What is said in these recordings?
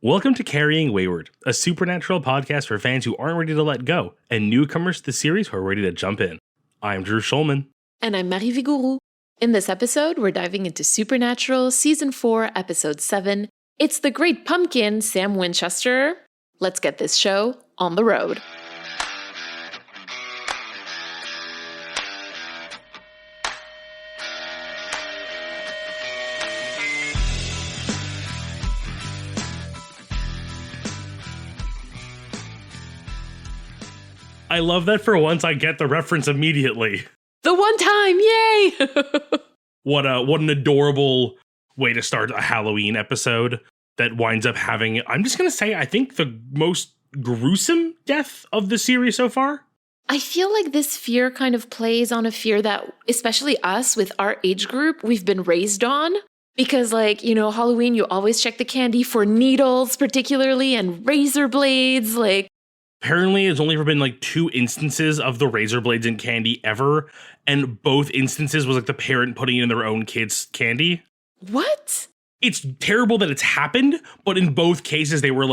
Welcome to Carrying Wayward, a supernatural podcast for fans who aren't ready to let go and newcomers to the series who are ready to jump in. I'm Drew Schulman. And I'm Marie Vigourou. In this episode, we're diving into Supernatural Season 4, Episode 7. It's the Great Pumpkin, Sam Winchester. Let's get this show on the road. I love that for once I get the reference immediately. The one time, yay! What an adorable way to start a Halloween episode that winds up having, I'm just going to say, I think the most gruesome death of the series so far. I feel like this fear kind of plays on a fear that, especially us with our age group, we've been raised on. Because Halloween, you always check the candy for needles particularly and razor blades, Apparently, there's only ever been 2 instances of the razor blades in candy ever, and both instances was the parent putting it in their own kid's candy. What? It's terrible that it's happened, but in both cases they were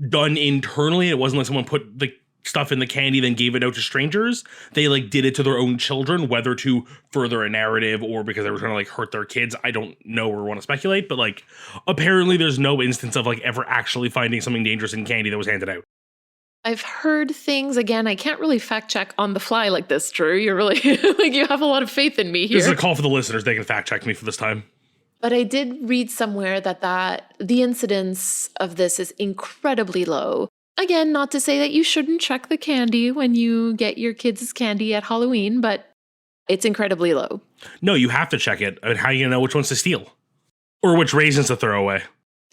done internally. It wasn't someone put the stuff in the candy then gave it out to strangers. They did it to their own children, whether to further a narrative or because they were trying to hurt their kids. I don't know or want to speculate, but apparently there's no instance of ever actually finding something dangerous in candy that was handed out. I've heard things, again, I can't really fact check on the fly like this, Drew. You're really, you have a lot of faith in me here. This is a call for the listeners. They can fact check me for this time. But I did read somewhere that the incidence of this is incredibly low. Again, not to say that you shouldn't check the candy when you get your kids' candy at Halloween, but it's incredibly low. No, you have to check it. I mean, how are you going to know which ones to steal? Or which raisins to throw away?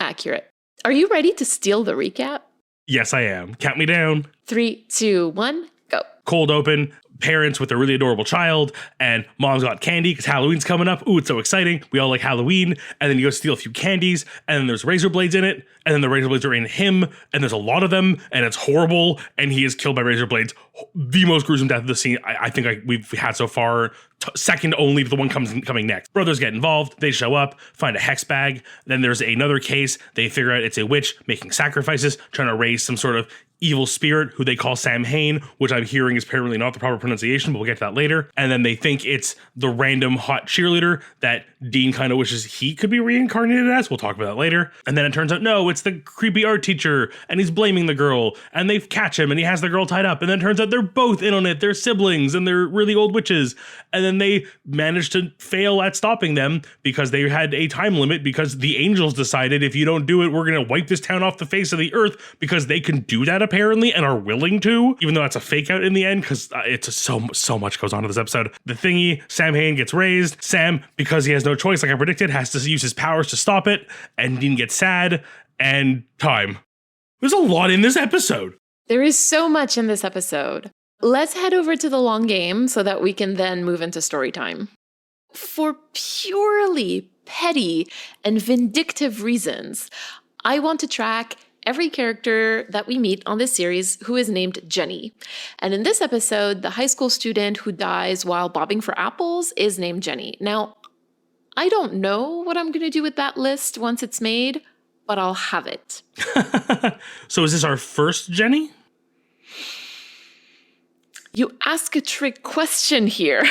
Accurate. Are you ready to steal the recap? Yes, I am. Count me down. 3, 2, 1, go. Cold open, parents with a really adorable child, and mom's got candy because Halloween's coming up. Ooh, it's so exciting. We all like Halloween. And then you go steal a few candies, and then there's razor blades in it, and then the razor blades are in him, and there's a lot of them, and it's horrible, and he is killed by razor blades. The most gruesome death of the scene I think we've had so far. Second only to the one coming next. Brothers get involved. They show up, find a hex bag. Then there's another case. They figure out it's a witch making sacrifices, trying to raise some sort of evil spirit who they call Sam Hain, which I'm hearing is apparently not the proper pronunciation, but we'll get to that later. And then they think it's the random hot cheerleader that Dean kind of wishes he could be reincarnated as. We'll talk about that later. And then it turns out, no, it's the creepy art teacher, and he's blaming the girl, and they catch him, and he has the girl tied up. And then it turns out they're both in on it. They're siblings, and they're really old witches. And then they managed to fail at stopping them because they had a time limit because the angels decided if you don't do it, we're going to wipe this town off the face of the earth because they can do that apparently and are willing to, even though that's a fake out in the end because it's so much goes on to this episode. The thingy, Sam Hain gets raised. Sam, because he has no choice, like I predicted, has to use his powers to stop it, and Dean gets sad, and time. There's a lot in this episode. There is so much in this episode. Let's head over to the long game so that we can then move into story time. For purely petty and vindictive reasons, I want to track every character that we meet on this series who is named Jenny. And in this episode, the high school student who dies while bobbing for apples is named Jenny. Now, I don't know what I'm going to do with that list once it's made, but I'll have it. So is this our first Jenny? You ask a trick question here.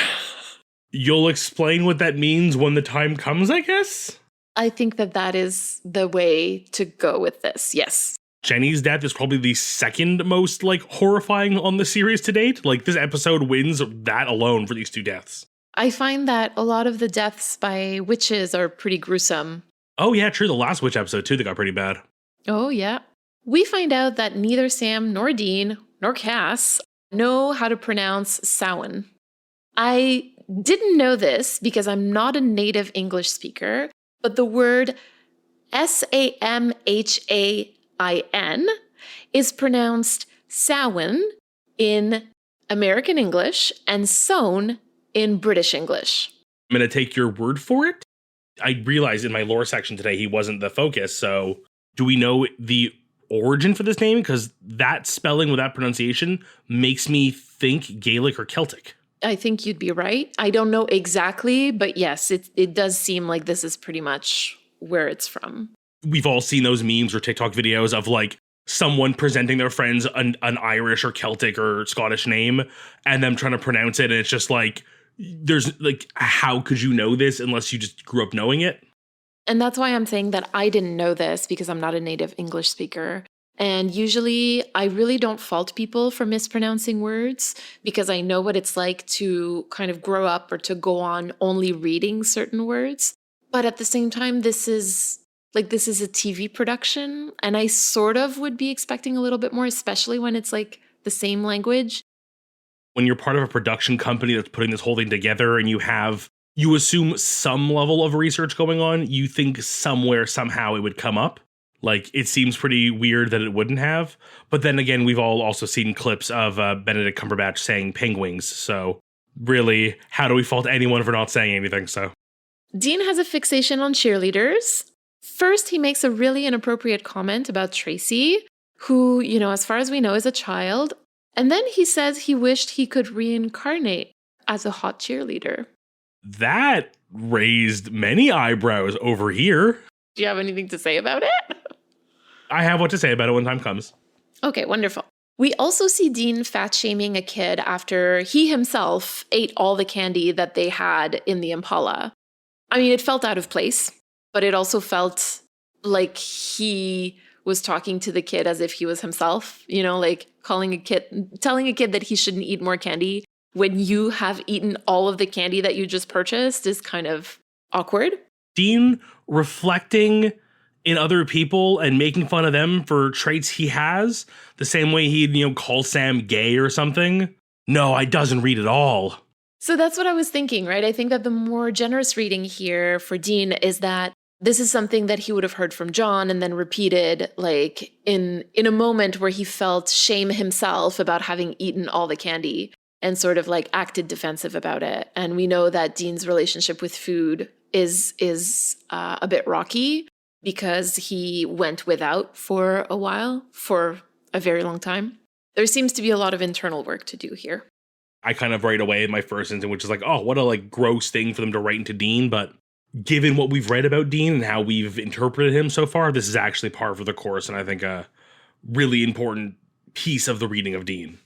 You'll explain what that means when the time comes, I guess? I think that is the way to go with this, yes. Jenny's death is probably the second most, horrifying on the series to date. This episode wins that alone for these 2 deaths. I find that a lot of the deaths by witches are pretty gruesome. Oh, yeah, true. The last witch episode, too, that got pretty bad. Oh, yeah. We find out that neither Sam nor Dean nor Cass know how to pronounce Samhain. I didn't know this because I'm not a native English speaker, but the word Samhain is pronounced Samhain in American English and sown in British English. I'm going to take your word for it. I realized in my lore section today he wasn't the focus, so do we know the origin for this name? Because that spelling with that pronunciation makes me think Gaelic or Celtic. I think you'd be right. I don't know exactly, but yes, it does seem like this is pretty much where it's from. we've all seen those memes or TikTok videos of like someone presenting their friends an Irish or Celtic or Scottish name and them trying to pronounce it. And it's just like, there's like, how could you know this unless you just grew up knowing it? And that's why I'm saying that I didn't know this because I'm not a native English speaker. And usually I really don't fault people for mispronouncing words because I know what it's like to kind of grow up or to go on only reading certain words. But at the same time, this is a TV production, and I sort of would be expecting a little bit more, especially when it's like the same language. When you're part of a production company that's putting this whole thing together and you assume some level of research going on, you think somewhere, somehow it would come up. Like, it seems pretty weird that it wouldn't have. But then again, we've all also seen clips of Benedict Cumberbatch saying penguins. So really, how do we fault anyone for not saying anything? So Dean has a fixation on cheerleaders. First, he makes a really inappropriate comment about Tracy, who, as far as we know, is a child. And then he says he wished he could reincarnate as a hot cheerleader. That raised many eyebrows over here. Do you have anything to say about it? I have what to say about it when time comes. Okay, wonderful. We also see Dean fat-shaming a kid after he himself ate all the candy that they had in the Impala. I mean, it felt out of place, but it also felt like he was talking to the kid as if he was himself, like telling a kid that he shouldn't eat more candy when you have eaten all of the candy that you just purchased is kind of awkward. Dean reflecting in other people and making fun of them for traits he has, the same way he'd, call Sam gay or something. No, I doesn't read at all. So that's what I was thinking, right? I think that the more generous reading here for Dean is that this is something that he would have heard from John and then repeated like in a moment where he felt shame himself about having eaten all the candy and sort of like acted defensive about it. And we know that Dean's relationship with food is a bit rocky because he went without for a while, for a very long time. There seems to be a lot of internal work to do here. I kind of right away in my first instinct, which is like, oh, what a like gross thing for them to write into Dean. But given what we've read about Dean and how we've interpreted him so far, this is actually par for the course. And I think a really important piece of the reading of Dean.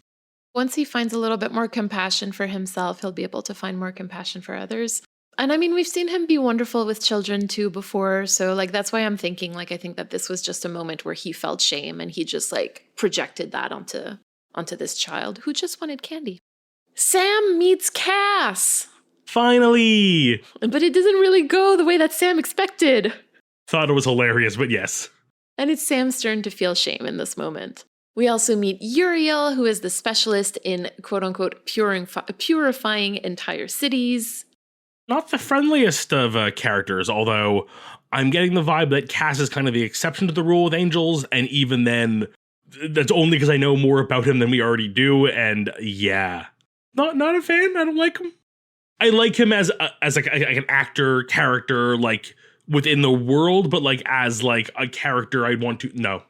Once he finds a little bit more compassion for himself, he'll be able to find more compassion for others. And I mean, we've seen him be wonderful with children too before. So like, that's why I'm thinking like, I think that this was just a moment where he felt shame and he just like projected that onto this child who just wanted candy. Sam meets Cass. Finally. But it doesn't really go the way that Sam expected. Thought it was hilarious, but yes. And it's Sam's turn to feel shame in this moment. We also meet Uriel, who is the specialist in quote-unquote purifying entire cities. Not the friendliest of characters, although I'm getting the vibe that Cass is kind of the exception to the rule with angels, and even then, that's only because I know more about him than we already do, and yeah. Not a fan, I don't like him. I like him as like an actor, character, like, within the world, but like as like a character I'd want to, no.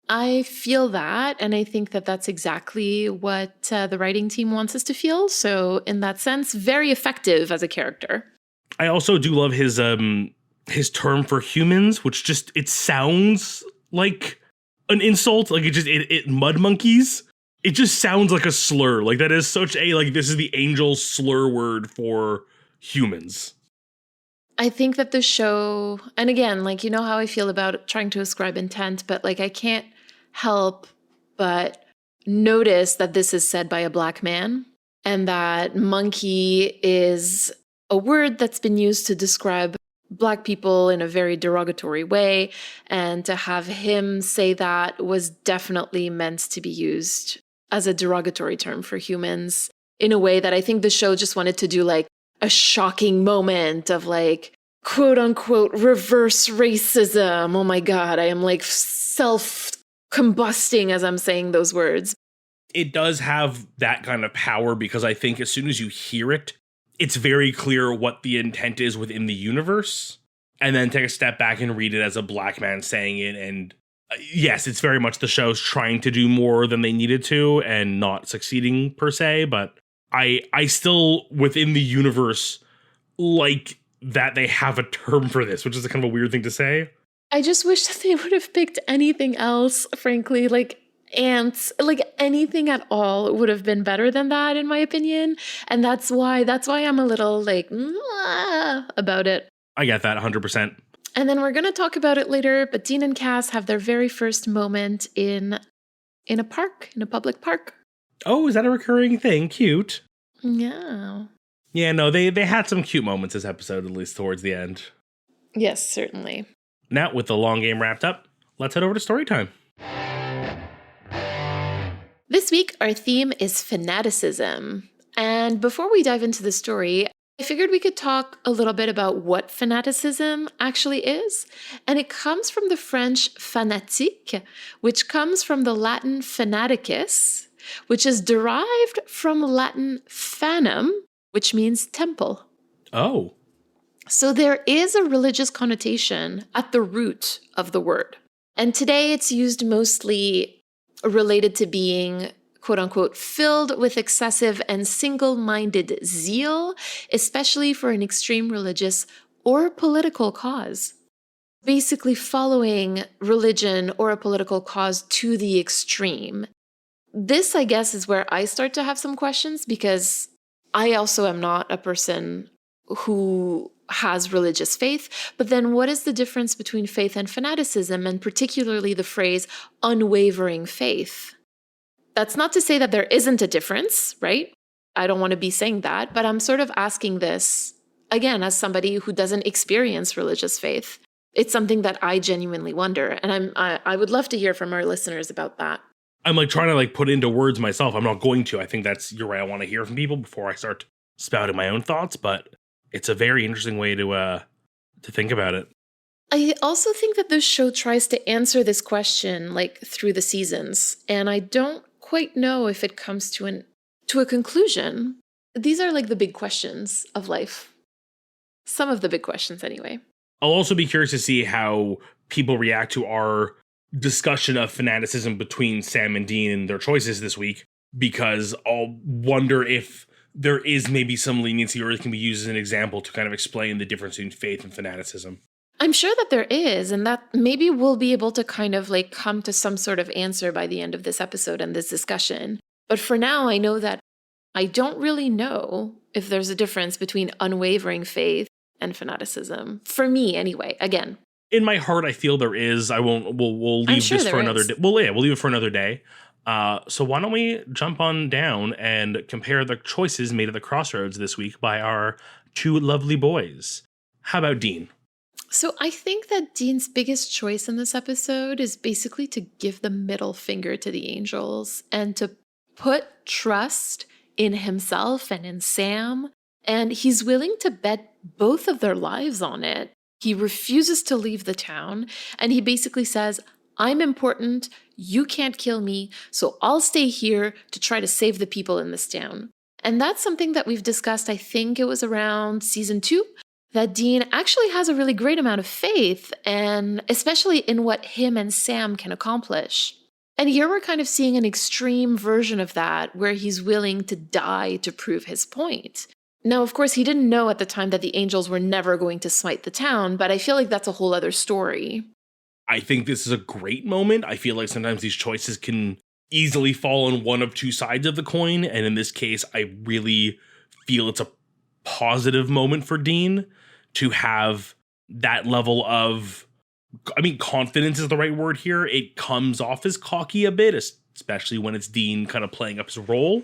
I feel that, and I think that that's exactly what the writing team wants us to feel. So in that sense, very effective as a character. I also do love his term for humans, which just, it sounds like an insult. Like it mud monkeys. It just sounds like a slur. Like that is such a, like, this is the angel slur word for humans. I think that the show, and again, like, how I feel about trying to ascribe intent, but like, I can't help but notice that this is said by a Black man and that monkey is a word that's been used to describe Black people in a very derogatory way. And to have him say that was definitely meant to be used as a derogatory term for humans in a way that I think the show just wanted to do like a shocking moment of like, quote unquote, reverse racism. Oh my God, I am like self-combusting as I'm saying those words. It does have that kind of power because I think as soon as you hear it, it's very clear what the intent is within the universe. And then take a step back and read it as a Black man saying it. And yes, it's very much the show's trying to do more than they needed to and not succeeding per se. But I still, within the universe, like that they have a term for this, which is a kind of a weird thing to say. I just wish that they would have picked anything else, frankly, like ants, like anything at all would have been better than that, in my opinion. And that's why I'm a little like about it. I get that 100%. And then we're going to talk about it later, but Dean and Cass have their very first moment in a park, in a public park. Oh, is that a recurring thing? Cute. Yeah. Yeah, no, they had some cute moments this episode, at least towards the end. Yes, certainly. Now, with the long game wrapped up, let's head over to story time. This week, our theme is fanaticism. And before we dive into the story, I figured we could talk a little bit about what fanaticism actually is. And it comes from the French fanatique, which comes from the Latin fanaticus, which is derived from Latin fanum, which means temple. Oh. So there is a religious connotation at the root of the word. And today it's used mostly related to being, quote unquote, filled with excessive and single-minded zeal, especially for an extreme religious or political cause. Basically following religion or a political cause to the extreme. This, I guess, is where I start to have some questions, because I also am not a person who has religious faith. But then what is the difference between faith and fanaticism, and particularly the phrase unwavering faith? That's not to say that there isn't a difference, right? I don't want to be saying that, but I'm sort of asking this, again, as somebody who doesn't experience religious faith. It's something that I genuinely wonder, and I would love to hear from our listeners about that. I'm like trying to like put into words myself. I'm not going to. I think you're right. I want to hear from people before I start spouting my own thoughts, but it's a very interesting way to think about it. I also think that this show tries to answer this question like through the seasons, and I don't quite know if it comes to a conclusion. These are like the big questions of life. Some of the big questions anyway. I'll also be curious to see how people react to our discussion of fanaticism between Sam and Dean and their choices this week, because I'll wonder if there is maybe some leniency, or it can be used as an example to kind of explain the difference between faith and fanaticism. I'm sure that there is, and that maybe we'll be able to kind of like come to some sort of answer by the end of this episode and this discussion. But for now, I know that I don't really know if there's a difference between unwavering faith and fanaticism. For me, anyway, again. In my heart, I feel there is. We'll leave this for another day. Well, yeah, we'll leave it for another day. So why don't we jump on down and compare the choices made at the crossroads this week by our two lovely boys. How about Dean? So I think that Dean's biggest choice in this episode is basically to give the middle finger to the angels and to put trust in himself and in Sam. And he's willing to bet both of their lives on it. He refuses to leave the town, and he basically says, I'm important, you can't kill me, so I'll stay here to try to save the people in this town. And that's something that we've discussed, I think it was around season 2, that Dean actually has a really great amount of faith, and especially in what him and Sam can accomplish. And here we're kind of seeing an extreme version of that, where he's willing to die to prove his point. Now, of course, he didn't know at the time that the angels were never going to smite the town, but I feel like that's a whole other story. I think this is a great moment. I feel like sometimes these choices can easily fall on one of two sides of the coin, and in this case, I really feel it's a positive moment for Dean to have that level of, confidence is the right word here. It comes off as cocky a bit, especially when it's Dean kind of playing up his role.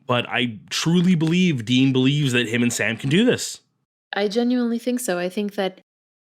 But I truly believe Dean believes that him and Sam can do this. I genuinely think so. I think that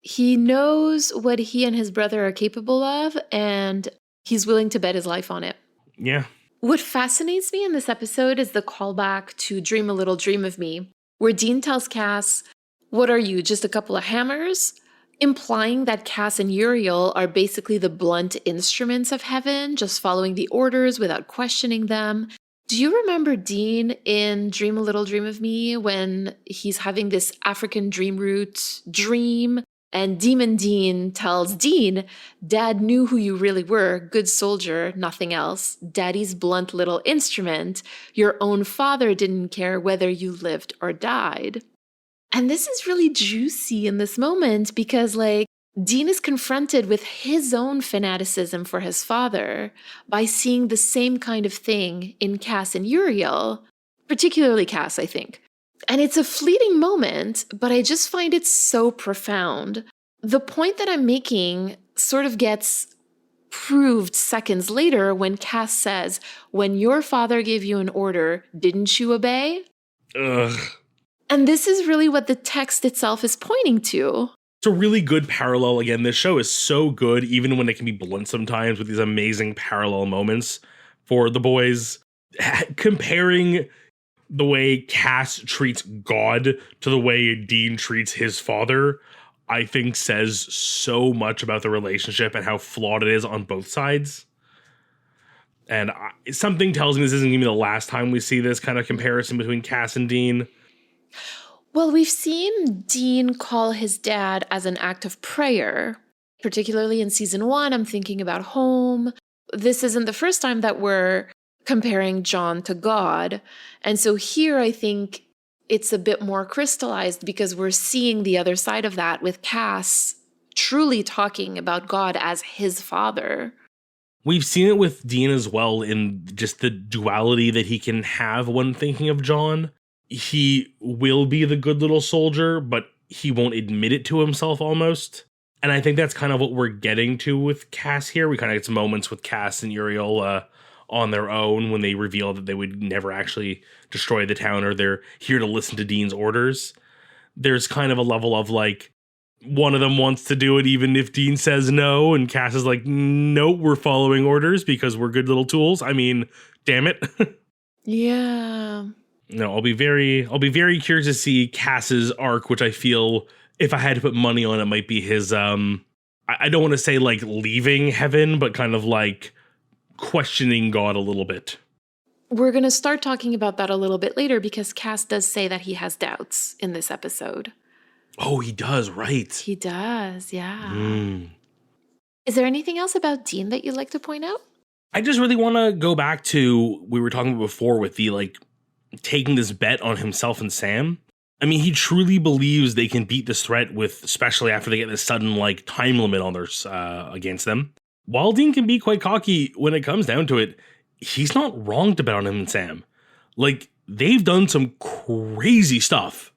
he knows what he and his brother are capable of, and he's willing to bet his life on it. Yeah. What fascinates me in this episode is the callback to Dream a Little Dream of Me, where Dean tells Cass, what are you, just a couple of hammers? Implying that Cass and Uriel are basically the blunt instruments of heaven, just following the orders without questioning them. Do you remember Dean in Dream a Little Dream of Me when he's having this African dream root dream, and Demon Dean tells Dean, Dad knew who you really were, good soldier, nothing else. Daddy's blunt little instrument. Your own father didn't care whether you lived or died. And this is really juicy in this moment because, Dean is confronted with his own fanaticism for his father by seeing the same kind of thing in Cass and Uriel, particularly Cass, I think. And it's a fleeting moment, but I just find it so profound. The point that I'm making sort of gets proved seconds later when Cass says, "When your father gave you an order, didn't you obey?" Ugh. And this is really what the text itself is pointing to. It's a really good parallel. Again, this show is so good, even when it can be blunt sometimes, with these amazing parallel moments for the boys. Comparing the way Cass treats God to the way Dean treats his father, I think says so much about the relationship and how flawed it is on both sides. And something tells me this isn't going to be the last time we see this kind of comparison between Cass and Dean. Well, we've seen Dean call his dad as an act of prayer, particularly in season 1. I'm thinking about home. This isn't the first time that we're comparing John to God. And so here I think it's a bit more crystallized because we're seeing the other side of that with Cass truly talking about God as his father. We've seen it with Dean as well in just the duality that he can have when thinking of John. He will be the good little soldier, but he won't admit it to himself almost. And I think that's kind of what we're getting to with Cass here. We kind of get some moments with Cass and Uriel on their own when they reveal that they would never actually destroy the town or they're here to listen to Dean's orders. There's kind of a level of like, one of them wants to do it even if Dean says no, and Cass is like, nope, we're following orders because we're good little tools. I mean, damn it. Yeah. No, I'll be very curious to see Cass's arc, which I feel if I had to put money on it might be his I don't want to say like leaving heaven, but kind of like questioning God a little bit. We're going to start talking about that a little bit later because Cass does say that he has doubts in this episode. Oh, he does, right. He does, yeah. Is there anything else about Dean that you'd like to point out? I just really want to go back to we were talking about before with the like taking this bet on himself and Sam. I mean, he truly believes they can beat this threat with, especially after they get this sudden like time limit on their against them. While Dean can be quite cocky when it comes down to it, he's not wrong to bet on him and Sam. Like, they've done some crazy stuff.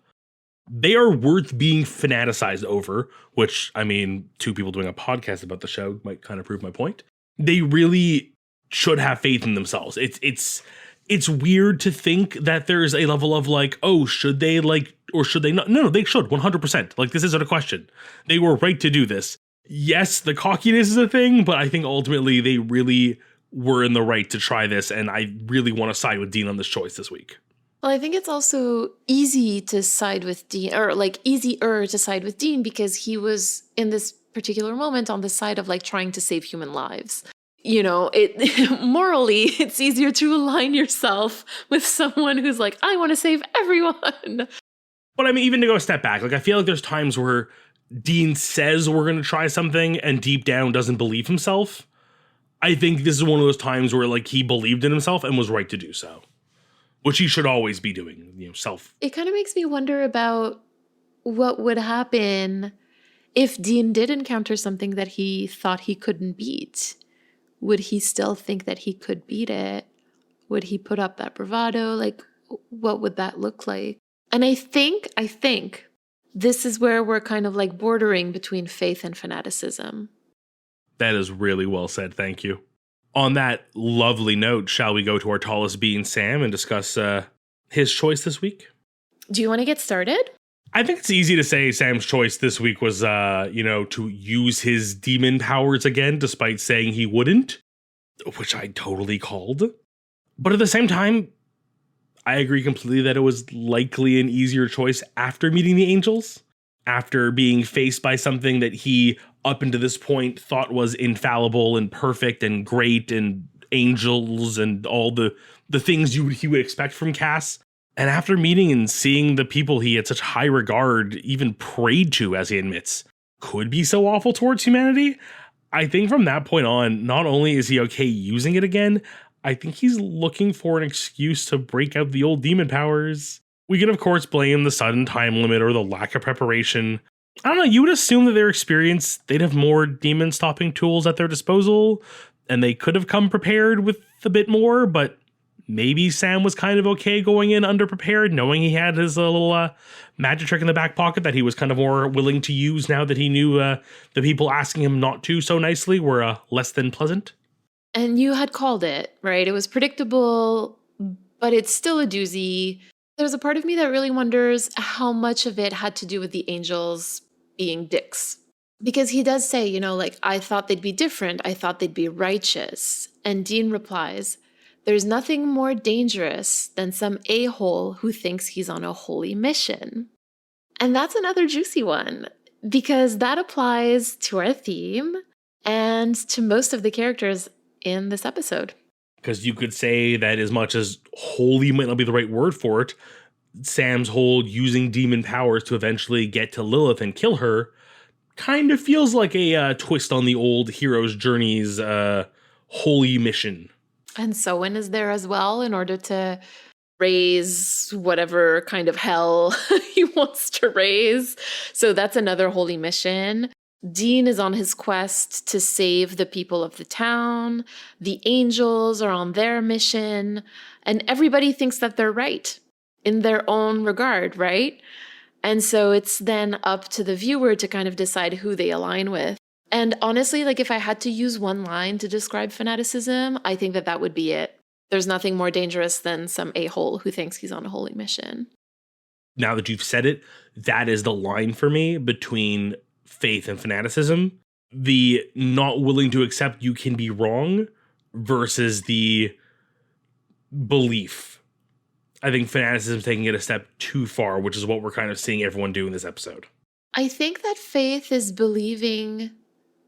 They are worth being fanaticized over, which, I mean, 2 people doing a podcast about the show might kind of prove my point. They really should have faith in themselves. It's weird to think that there's a level of like, oh, should they like, or should they not? No, they should 100%. Like, this isn't a question. They were right to do this. Yes, the cockiness is a thing, but I think ultimately they really were in the right to try this. And I really want to side with Dean on this choice this week. Well, I think it's also easy to side with Dean, or like easier to side with Dean because he was in this particular moment on the side of like trying to save human lives. You know, it morally, it's easier to align yourself with someone who's like, I want to save everyone. But I mean, even to go a step back, like I feel like there's times where Dean says we're going to try something and deep down doesn't believe himself. I think this is one of those times where like he believed in himself and was right to do so, which he should always be doing, you know, self. It kind of makes me wonder about what would happen if Dean did encounter something that he thought he couldn't beat. Would he still think that he could beat it? Would he put up that bravado? Like, what would that look like? And I think this is where we're kind of like bordering between faith and fanaticism. That is really well said. Thank you. On that lovely note, shall we go to our tallest being, Sam, and discuss his choice this week? Do you want to get started? I think it's easy to say Sam's choice this week was, to use his demon powers again, despite saying he wouldn't, which I totally called. But at the same time, I agree completely that it was likely an easier choice after meeting the angels, after being faced by something that he, up until this point, thought was infallible and perfect and great and angels and all the things he would expect from Cass. And after meeting and seeing the people he had such high regard, even prayed to, as he admits, could be so awful towards humanity, I think from that point on, not only is he okay using it again, I think he's looking for an excuse to break out the old demon powers. We can, of course, blame the sudden time limit or the lack of preparation, I don't know. You would assume that their experience, they'd have more demon stopping tools at their disposal, and they could have come prepared with a bit more, but maybe Sam was kind of okay going in underprepared, knowing he had his little magic trick in the back pocket that he was kind of more willing to use now that he knew the people asking him not to so nicely were less than pleasant. And you had called it, right? It was predictable, but it's still a doozy. There's a part of me that really wonders how much of it had to do with the angels being dicks. Because he does say, you know, like, I thought they'd be different. I thought they'd be righteous. And Dean replies, there's nothing more dangerous than some a-hole who thinks he's on a holy mission. And that's another juicy one, because that applies to our theme and to most of the characters in this episode. Because you could say that as much as holy might not be the right word for it, Sam's whole using demon powers to eventually get to Lilith and kill her kind of feels like a twist on the old hero's journey's holy mission. And Sowen is there as well in order to raise whatever kind of hell he wants to raise. So that's another holy mission. Dean is on his quest to save the people of the town. The angels are on their mission. And everybody thinks that they're right in their own regard, right? And so it's then up to the viewer to kind of decide who they align with. And honestly, like if I had to use one line to describe fanaticism, I think that would be it. There's nothing more dangerous than some a-hole who thinks he's on a holy mission. Now that you've said it, that is the line for me between faith and fanaticism. The not willing to accept you can be wrong versus the belief. I think fanaticism is taking it a step too far, which is what we're kind of seeing everyone do in this episode. I think that faith is believing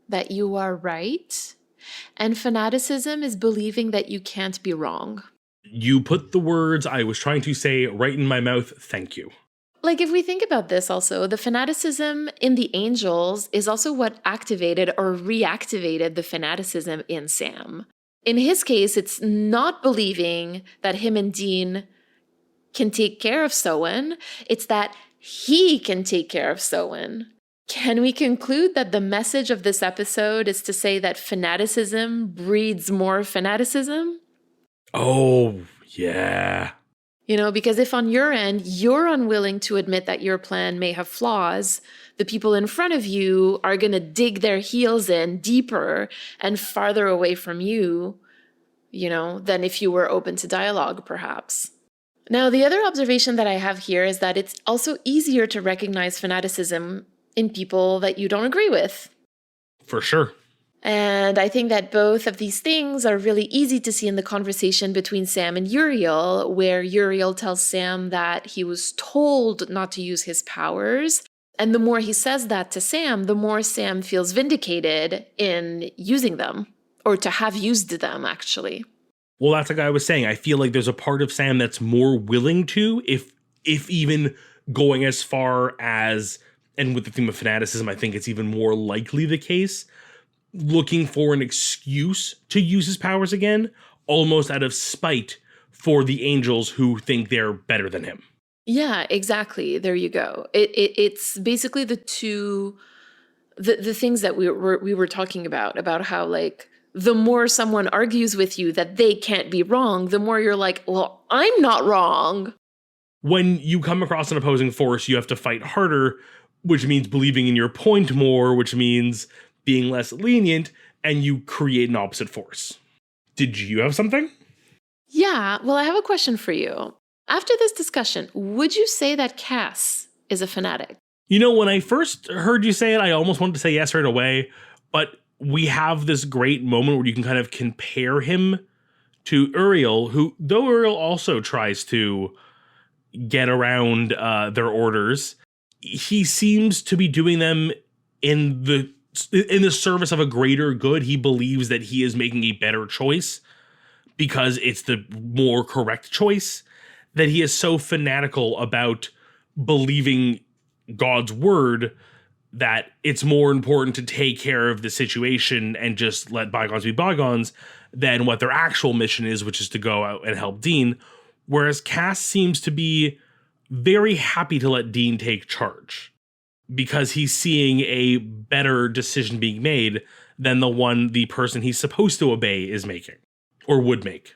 that you are right, and fanaticism is believing that you can't be wrong. You put the words I was trying to say right in my mouth. Thank you. Like, if we think about this also, the fanaticism in the angels is also what activated or reactivated the fanaticism in Sam. In his case, it's not believing that him and Dean can take care of Sowen. It's that he can take care of Sowen. Can we conclude that the message of this episode is to say that fanaticism breeds more fanaticism? Oh, yeah. You know, because if on your end, you're unwilling to admit that your plan may have flaws, the people in front of you are going to dig their heels in deeper and farther away from you, you know, than if you were open to dialogue, perhaps. Now, the other observation that I have here is that it's also easier to recognize fanaticism in people that you don't agree with. For sure. And I think that both of these things are really easy to see in the conversation between Sam and Uriel, where Uriel tells Sam that he was told not to use his powers. And the more he says that to Sam, the more Sam feels vindicated in using them, or to have used them, actually. Well, that's like I was saying. I feel like there's a part of Sam that's more willing to, if even going as far as, and with the theme of fanaticism, I think it's even more likely the case, looking for an excuse to use his powers again, almost out of spite for the angels who think they're better than him. Yeah, exactly. There you go. It's basically the things that we were talking about how, like, the more someone argues with you that they can't be wrong, the more you're like, well, I'm not wrong. When you come across an opposing force, you have to fight harder, which means believing in your point more, which means being less lenient, and you create an opposite force. Did you have something? Yeah, well, I have a question for you. After this discussion, would you say that Cass is a fanatic? You know, when I first heard you say it, I almost wanted to say yes right away, but we have this great moment where you can kind of compare him to Uriel, who, though Uriel also tries to get around their orders, he seems to be doing them in the service of a greater good. He believes that he is making a better choice because it's the more correct choice, that he is so fanatical about believing God's word that it's more important to take care of the situation and just let bygones be bygones than what their actual mission is, which is to go out and help Dean. Whereas Cass seems to be very happy to let Dean take charge. because he's seeing a better decision being made than the person he's supposed to obey is making or would make.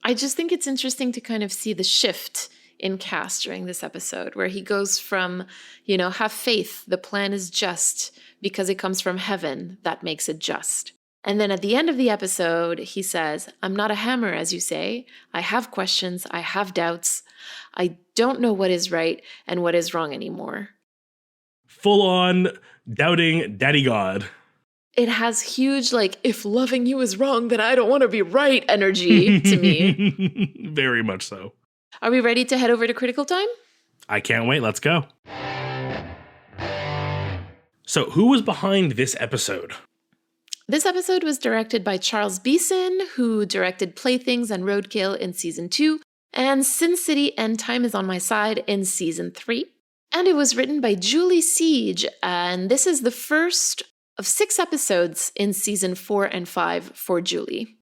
I just think it's interesting to kind of see the shift in Cass during this episode, where he goes from, have faith, the plan is just because it comes from heaven, that makes it just. And then at the end of the episode, he says, I'm not a hammer, as you say. I have questions. I have doubts. I don't know what is right and what is wrong anymore. Full on doubting Daddy God. It has huge, if loving you is wrong, then I don't want to be right energy to me. Very much so. Are we ready to head over to Critical Time? I can't wait. Let's go. So who was behind this episode? This episode was directed by Charles Beeson, who directed Playthings and Roadkill in Season 2, and Sin City and Time is on My Side in Season 3. And it was written by Julie Siege, and this is the first of 6 episodes in Season 4 and 5 for Julie.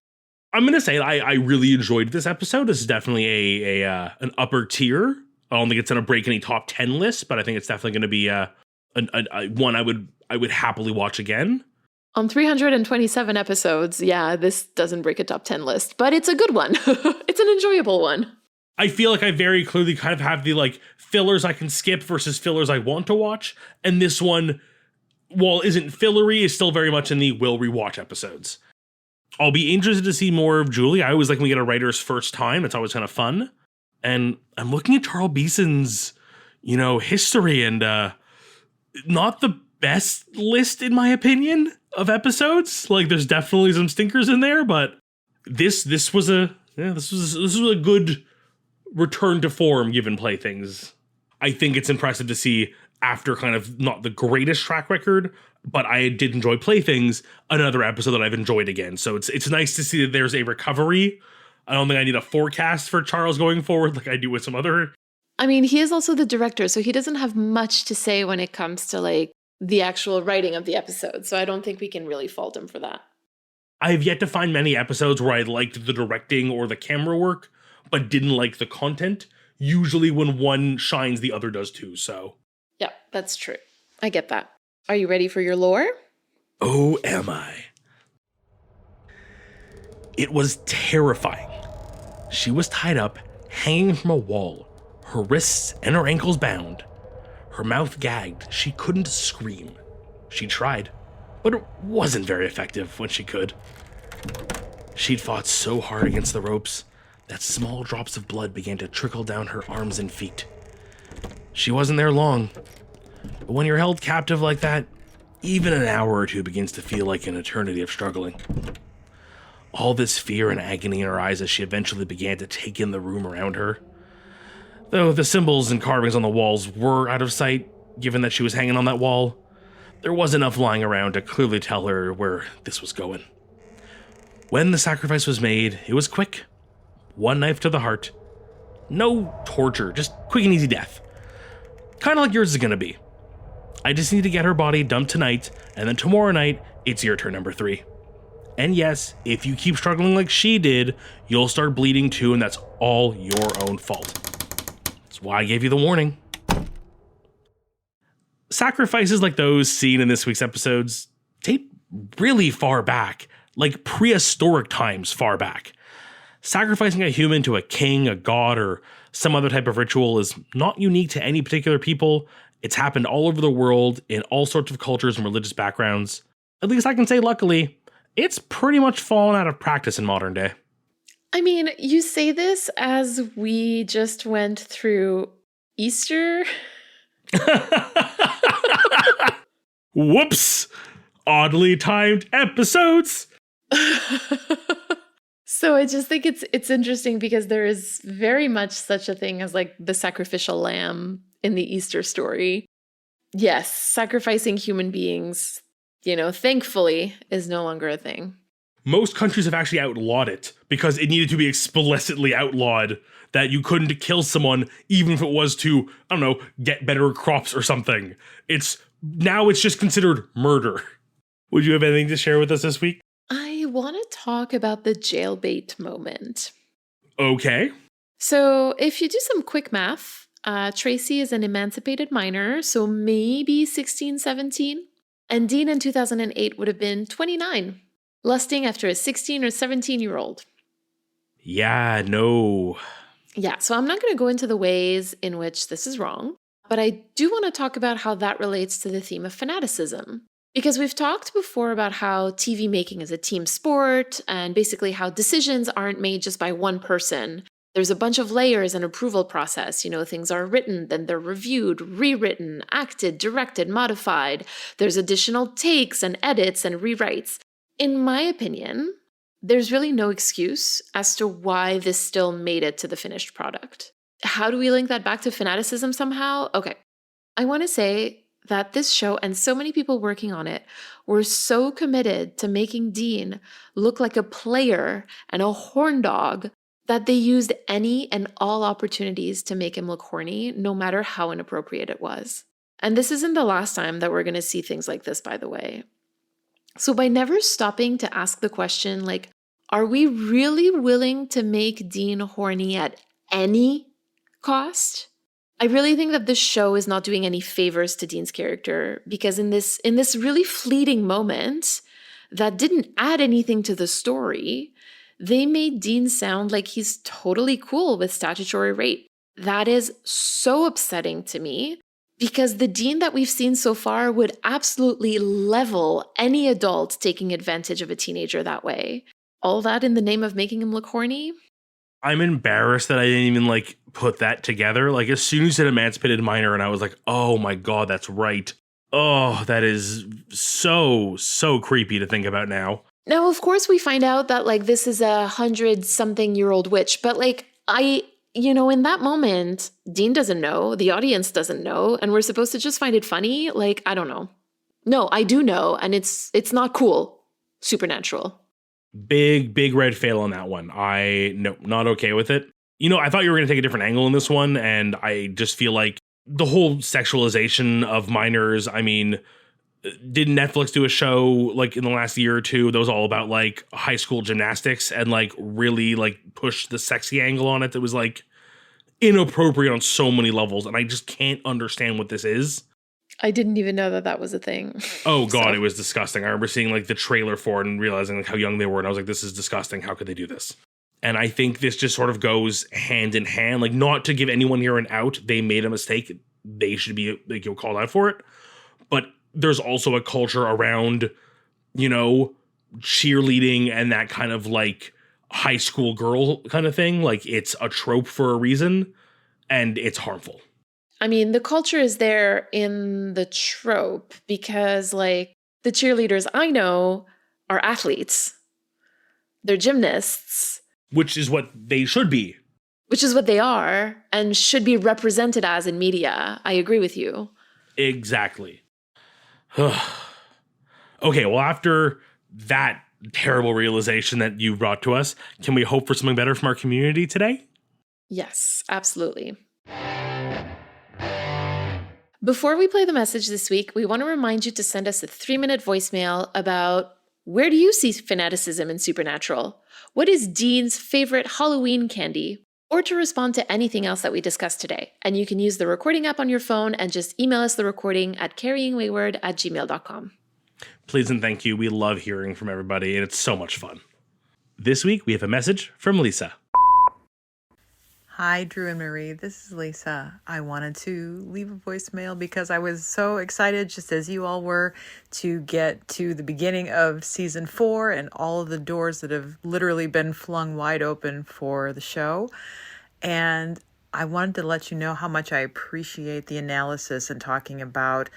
I'm going to say I really enjoyed this episode. This is definitely an upper tier. I don't think it's going to break any top 10 lists, but I think it's definitely going to be one I would happily watch again. On 327 episodes, this doesn't break a top 10 list, but it's a good one. It's an enjoyable one. I feel like I very clearly kind of have the fillers I can skip versus fillers I want to watch. And this one, while isn't fillery, is still very much in the will rewatch episodes. I'll be interested to see more of Julie. I always like when we get a writer's first time. It's always kind of fun. And I'm looking at Charles Beeson's, history, and not the best list in my opinion of episodes. There's definitely some stinkers in there, but this was a good return to form given Playthings. I think it's impressive to see, after kind of not the greatest track record, but I did enjoy Playthings, another episode that I've enjoyed again. So it's nice to see that there's a recovery. I don't think I need a forecast for Charles going forward like I do with some other. I mean, he is also the director, so he doesn't have much to say when it comes to the actual writing of the episode. So I don't think we can really fault him for that. I have yet to find many episodes where I liked the directing or the camera work, but didn't like the content. Usually when one shines, the other does too, so. Yeah, that's true. I get that. Are you ready for your lore? Oh, am I? It was terrifying. She was tied up, hanging from a wall, her wrists and her ankles bound. Her mouth gagged. She couldn't scream. She tried, but it wasn't very effective when she could. She'd fought so hard against the ropes that small drops of blood began to trickle down her arms and feet. She wasn't there long, but when you're held captive like that, even an hour or two begins to feel like an eternity of struggling. All this fear and agony in her eyes as she eventually began to take in the room around her. Though the symbols and carvings on the walls were out of sight, given that she was hanging on that wall, there was enough lying around to clearly tell her where this was going. When the sacrifice was made, it was quick. One knife to the heart. No torture, just quick and easy death. Kind of like yours is gonna be. I just need to get her body dumped tonight, and then tomorrow night, it's your turn number 3. And yes, if you keep struggling like she did, you'll start bleeding too, and that's all your own fault. That's why I gave you the warning. Sacrifices like those seen in this week's episodes date really far back, like prehistoric times far back. Sacrificing a human to a king, a god, or some other type of ritual is not unique to any particular people. It's happened all over the world in all sorts of cultures and religious backgrounds. At least I can say, luckily, it's pretty much fallen out of practice in modern day. I mean, you say this as we just went through Easter. Whoops! Oddly timed episodes! So I just think it's interesting because there is very much such a thing as the sacrificial lamb in the Easter story. Yes, sacrificing human beings, thankfully, is no longer a thing. Most countries have actually outlawed it because it needed to be explicitly outlawed that you couldn't kill someone even if it was to, I don't know, get better crops or something. Now it's just considered murder. Would you have anything to share with us this week? I want to talk about the jailbait moment. Okay. So if you do some quick math, Tracy is an emancipated minor, so maybe 16, 17. And Dean in 2008 would have been 29, lusting after a 16 or 17-year-old. Yeah, no. Yeah, so I'm not going to go into the ways in which this is wrong, but I do want to talk about how that relates to the theme of fanaticism. Because we've talked before about how TV making is a team sport and basically how decisions aren't made just by one person. There's a bunch of layers and approval process. Things are written, then they're reviewed, rewritten, acted, directed, modified. There's additional takes and edits and rewrites. In my opinion, there's really no excuse as to why this still made it to the finished product. How do we link that back to fanaticism somehow? Okay, I want to say that this show and so many people working on it were so committed to making Dean look like a player and a horn dog that they used any and all opportunities to make him look horny, no matter how inappropriate it was. And this isn't the last time that we're going to see things like this, by the way. So by never stopping to ask the question, like, are we really willing to make Dean horny at any cost? I really think that this show is not doing any favors to Dean's character, because in this really fleeting moment that didn't add anything to the story, they made Dean sound like he's totally cool with statutory rape. That is so upsetting to me, because the Dean that we've seen so far would absolutely level any adult taking advantage of a teenager that way. All that in the name of making him look horny? I'm embarrassed that I didn't even put that together. As soon as you said emancipated minor, and I was like, oh my God, that's right. Oh, that is so creepy to think about now. Now, of course, we find out that this is a 100-something-year-old witch, but in that moment, Dean doesn't know, the audience doesn't know, and we're supposed to just find it funny. I don't know. No, I do know, and it's not cool. Supernatural. Big red fail on that one. No, not okay with it. I thought you were going to take a different angle in this one, and I just feel like the whole sexualization of minors, didn't Netflix do a show in the last year or two that was all about high school gymnastics and really push the sexy angle on it that was inappropriate on so many levels, and I just can't understand what this is. I didn't even know that was a thing. Oh God, It was disgusting. I remember seeing the trailer for it and realizing how young they were, and I was like, this is disgusting. How could they do this? And I think this just sort of goes hand in hand. Not to give anyone here an out, they made a mistake. They should be called out for it. But there's also a culture around, cheerleading and that kind of high school girl kind of thing. It's a trope for a reason, and it's harmful. The culture is there in the trope because, the cheerleaders I know are athletes. They're gymnasts. Which is what they should be. Which is what they are and should be represented as in media. I agree with you. Exactly. Okay, well, after that terrible realization that you brought to us, can we hope for something better from our community today? Yes, absolutely. Before we play the message this week, we want to remind you to send us a 3-minute voicemail about where do you see fanaticism in Supernatural? What is Dean's favorite Halloween candy? Or to respond to anything else that we discussed today. And you can use the recording app on your phone and just email us the recording at carryingwayward@gmail.com. Please and thank you. We love hearing from everybody, and it's so much fun. This week, we have a message from Lisa. Hi, Drew and Marie. This is Lisa. I wanted to leave a voicemail because I was so excited, just as you all were, to get to the beginning of season 4 and all of the doors that have literally been flung wide open for the show. And I wanted to let you know how much I appreciate the analysis and talking about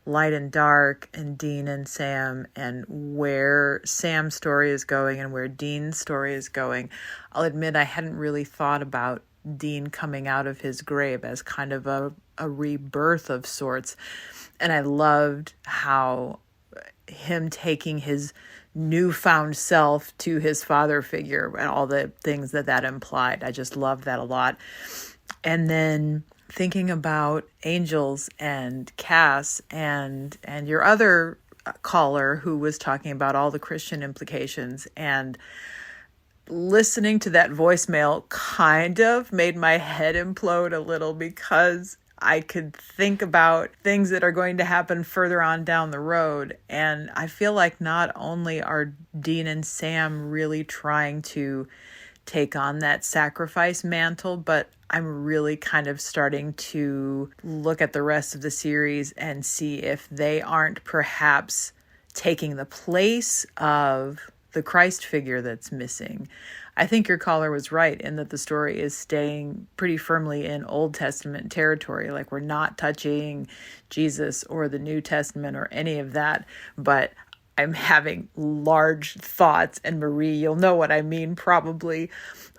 light and dark and Dean and Sam and where Sam's story is going and where Dean's story is going. I'll admit I hadn't really thought about Dean coming out of his grave as kind of a rebirth of sorts. And I loved how him taking his newfound self to his father figure and all the things that implied. I just loved that a lot. And then thinking about Angels and Cass and your other caller who was talking about all the Christian implications, and listening to that voicemail kind of made my head implode a little because I could think about things that are going to happen further on down the road. And I feel like not only are Dean and Sam really trying to take on that sacrifice mantle, but I'm really kind of starting to look at the rest of the series and see if they aren't perhaps taking the place of the Christ figure that's missing. I think your caller was right in that the story is staying pretty firmly in Old Testament territory. Like, we're not touching Jesus or the New Testament or any of that, but I'm having large thoughts, and Marie, you'll know what I mean probably,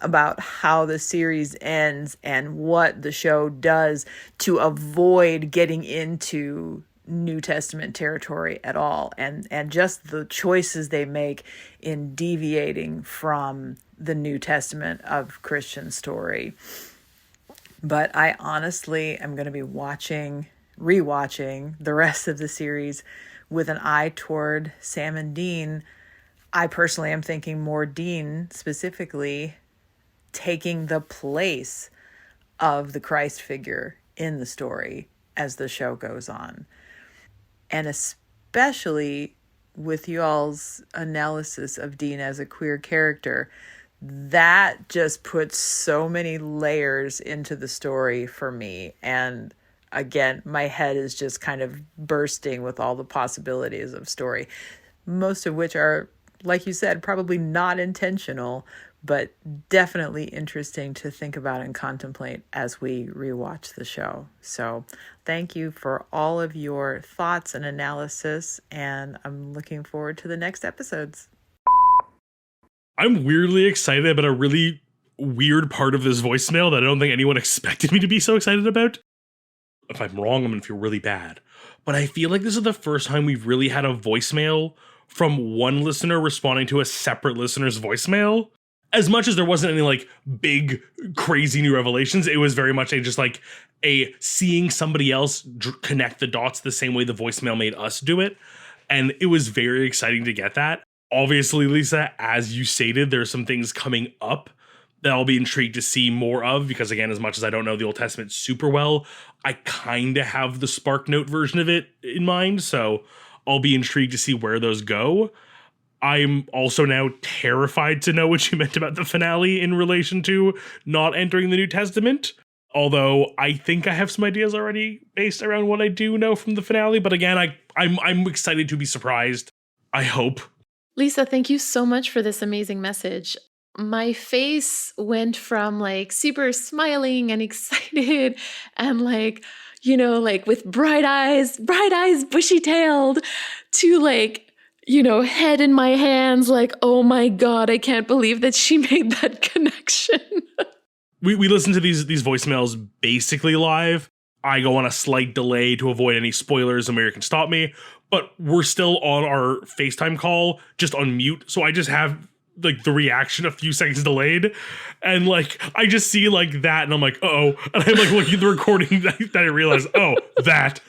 about how the series ends and what the show does to avoid getting into New Testament territory at all, and just the choices they make in deviating from the New Testament of Christian story. But I honestly am going to be rewatching the rest of the series with an eye toward Sam and Dean. I personally am thinking more Dean specifically taking the place of the Christ figure in the story as the show goes on. And especially with you all's analysis of Dean as a queer character, that just puts so many layers into the story for me. And again, my head is just kind of bursting with all the possibilities of story, most of which are, like you said, probably not intentional, but definitely interesting to think about and contemplate as we rewatch the show. So thank you for all of your thoughts and analysis, and I'm looking forward to the next episodes. I'm weirdly excited about a really weird part of this voicemail that I don't think anyone expected me to be so excited about. If I'm wrong, I'm going to feel really bad. But I feel like this is the first time we've really had a voicemail from one listener responding to a separate listener's voicemail. As much as there wasn't any like big, crazy new revelations, it was very much a seeing somebody else connect the dots the same way the voicemail made us do it. And it was very exciting to get that. Obviously, Lisa, as you stated, there's some things coming up that I'll be intrigued to see more of, because again, as much as I don't know the Old Testament super well, I kind of have the SparkNote version of it in mind, so I'll be intrigued to see where those go. I'm also now terrified to know what you meant about the finale in relation to not entering the New Testament, although I think I have some ideas already based around what I do know from the finale, but again, I'm excited to be surprised. I hope. Lisa, thank you so much for this amazing message. My face went from like super smiling and excited and like, you know, like with bright eyes, bushy-tailed, to like, you know, head in my hands, like, oh my God, I can't believe that she made that connection. We listen to these voicemails basically live. I go on a slight delay to avoid any spoilers, and Mary can stop me, but we're still on our FaceTime call, just on mute, so I just have like the reaction a few seconds delayed, and like I just see like that, and I'm like, uh-oh, and I'm like looking at the recording that I realized, oh, that.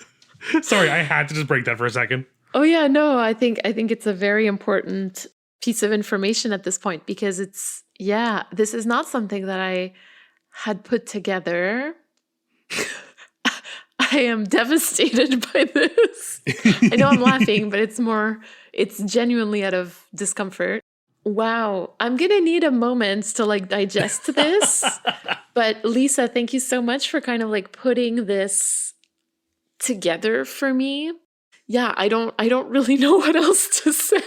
Sorry, I had to just break that for a second. Oh yeah, no, I think it's a very important piece of information at this point, because this is not something that I had put together. I am devastated by this. I know I'm laughing, but it's genuinely out of discomfort. Wow, I'm going to need a moment to like digest this. But Lisa, thank you so much for kind of like putting this together for me. Yeah, I don't really know what else to say.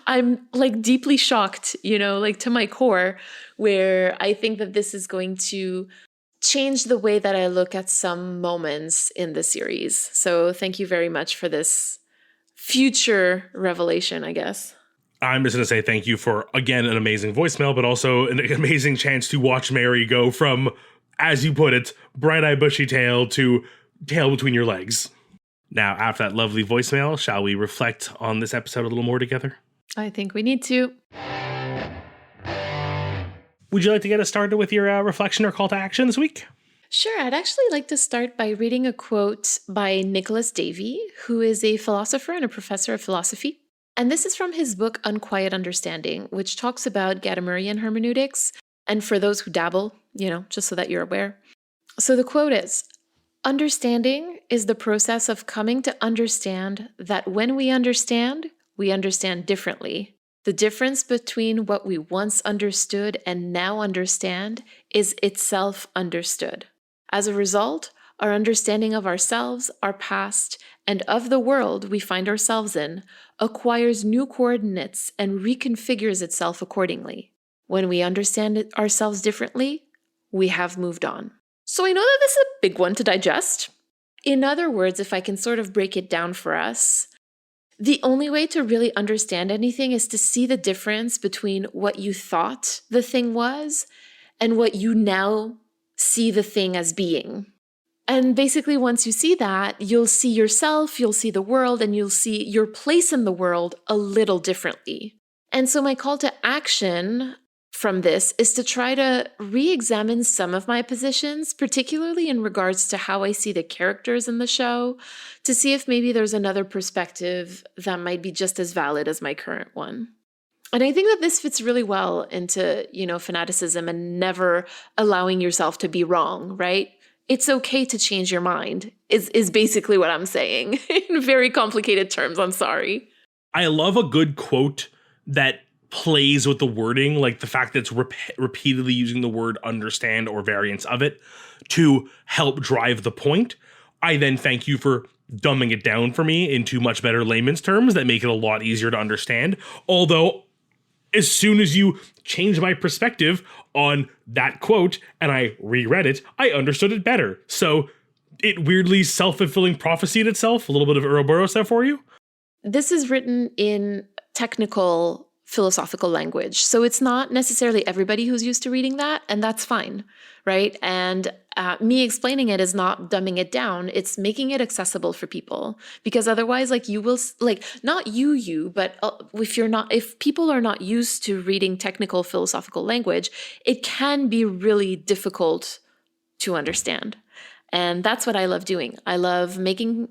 I'm like deeply shocked, you know, like to my core, where I think that this is going to change the way that I look at some moments in the series. So thank you very much for this future revelation, I guess. I'm just going to say thank you for, again, an amazing voicemail, but also an amazing chance to watch Mary go from, as you put it, bright-eyed bushy tail to tail between your legs. Now, after that lovely voicemail, shall we reflect on this episode a little more together? I think we need to. Would you like to get us started with your reflection or call to action this week? Sure. I'd actually like to start by reading a quote by Nicholas Davy, who is a philosopher and a professor of philosophy. And this is from his book, Unquiet Understanding, which talks about Gadamerian hermeneutics. And for those who dabble, just so that you're aware. So the quote is, "Understanding is the process of coming to understand that when we understand differently. The difference between what we once understood and now understand is itself understood. As a result, our understanding of ourselves, our past, and of the world we find ourselves in acquires new coordinates and reconfigures itself accordingly. When we understand ourselves differently, we have moved on." So I know that this is a big one to digest. In other words, if I can sort of break it down for us, the only way to really understand anything is to see the difference between what you thought the thing was and what you now see the thing as being. And basically, once you see that, you'll see yourself, you'll see the world, and you'll see your place in the world a little differently. And so my call to action from this is to try to re-examine some of my positions, particularly in regards to how I see the characters in the show, to see if maybe there's another perspective that might be just as valid as my current one. And I think that this fits really well into, fanaticism and never allowing yourself to be wrong, right? It's okay to change your mind, is basically what I'm saying in very complicated terms. I'm sorry. I love a good quote that plays with the wording, like the fact that it's repeatedly using the word understand or variants of it to help drive the point. I then thank you for dumbing it down for me into much better layman's terms that make it a lot easier to understand. Although, as soon as you change my perspective on that quote and I reread it, I understood it better. So it weirdly self-fulfilling prophesied itself. A little bit of Ouroboros there for you. This is written in technical philosophical language. So it's not necessarily everybody who's used to reading that, and that's fine, right? And me explaining it is not dumbing it down. It's making it accessible for people, because otherwise, you will, not but if people are not used to reading technical philosophical language, it can be really difficult to understand. And that's what I love doing. I love making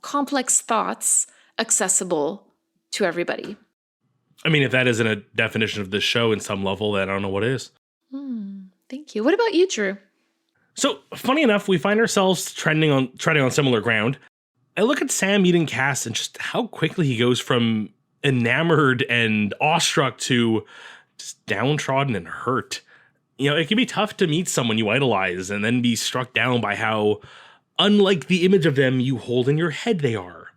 complex thoughts accessible to everybody. I mean, if that isn't a definition of this show in some level, then I don't know what is. Thank you. What about you, Drew? So, funny enough, we find ourselves treading on similar ground. I look at Sam meeting Cass and just how quickly he goes from enamored and awestruck to just downtrodden and hurt. It can be tough to meet someone you idolize and then be struck down by how unlike the image of them you hold in your head they are.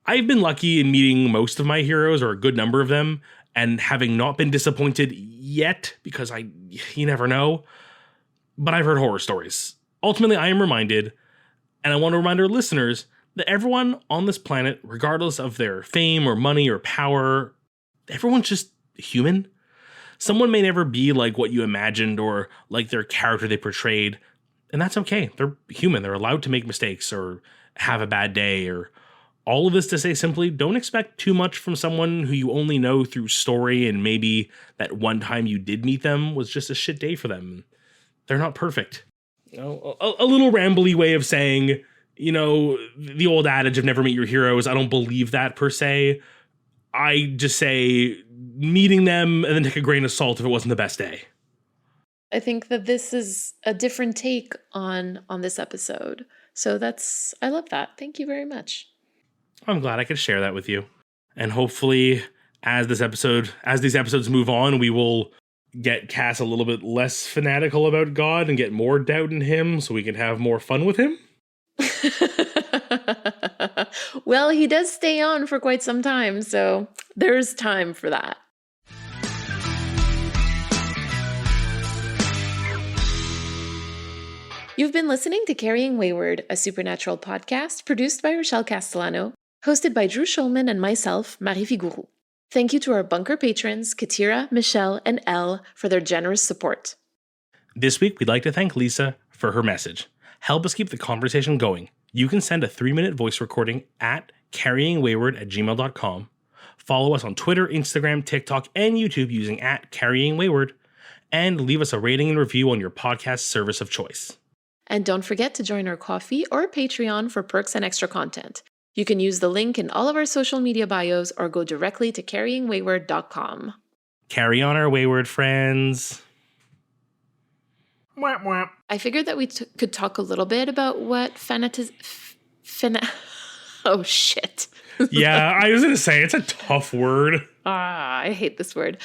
I've been lucky in meeting most of my heroes, or a good number of them, and having not been disappointed yet, because you never know. But I've heard horror stories. Ultimately, I am reminded, and I want to remind our listeners, that everyone on this planet, regardless of their fame or money or power, everyone's just human. Someone may never be like what you imagined or like their character they portrayed, and that's okay. They're human. They're allowed to make mistakes or have a bad day, or all of this to say simply, don't expect too much from someone who you only know through story, and maybe that one time you did meet them was just a shit day for them. They're not perfect. A little rambly way of saying, the old adage of never meet your heroes. I don't believe that per se. I just say meeting them and then take a grain of salt if it wasn't the best day. I think that this is a different take on this episode. So I love that. Thank you very much. I'm glad I could share that with you. And hopefully, as these episodes move on, we will get Cass a little bit less fanatical about God and get more doubt in him so we can have more fun with him. Well, he does stay on for quite some time, so there's time for that. You've been listening to Carrying Wayward, a supernatural podcast produced by Rochelle Castellano, hosted by Drew Schulman and myself, Marie Vigourou. Thank you to our bunker patrons, Katira, Michelle, and Elle, for their generous support. This week, we'd like to thank Lisa for her message. Help us keep the conversation going. You can send a 3-minute voice recording at carryingwayward@gmail.com. Follow us on Twitter, Instagram, TikTok, and YouTube using @carryingwayward, and leave us a rating and review on your podcast service of choice. And don't forget to join our Ko-fi or Patreon for perks and extra content. You can use the link in all of our social media bios or go directly to carryingwayward.com. Carry on our wayward friends. Wah, wah. I figured that we could talk a little bit about what oh, shit. Yeah, I was going to say, it's a tough word. I hate this word.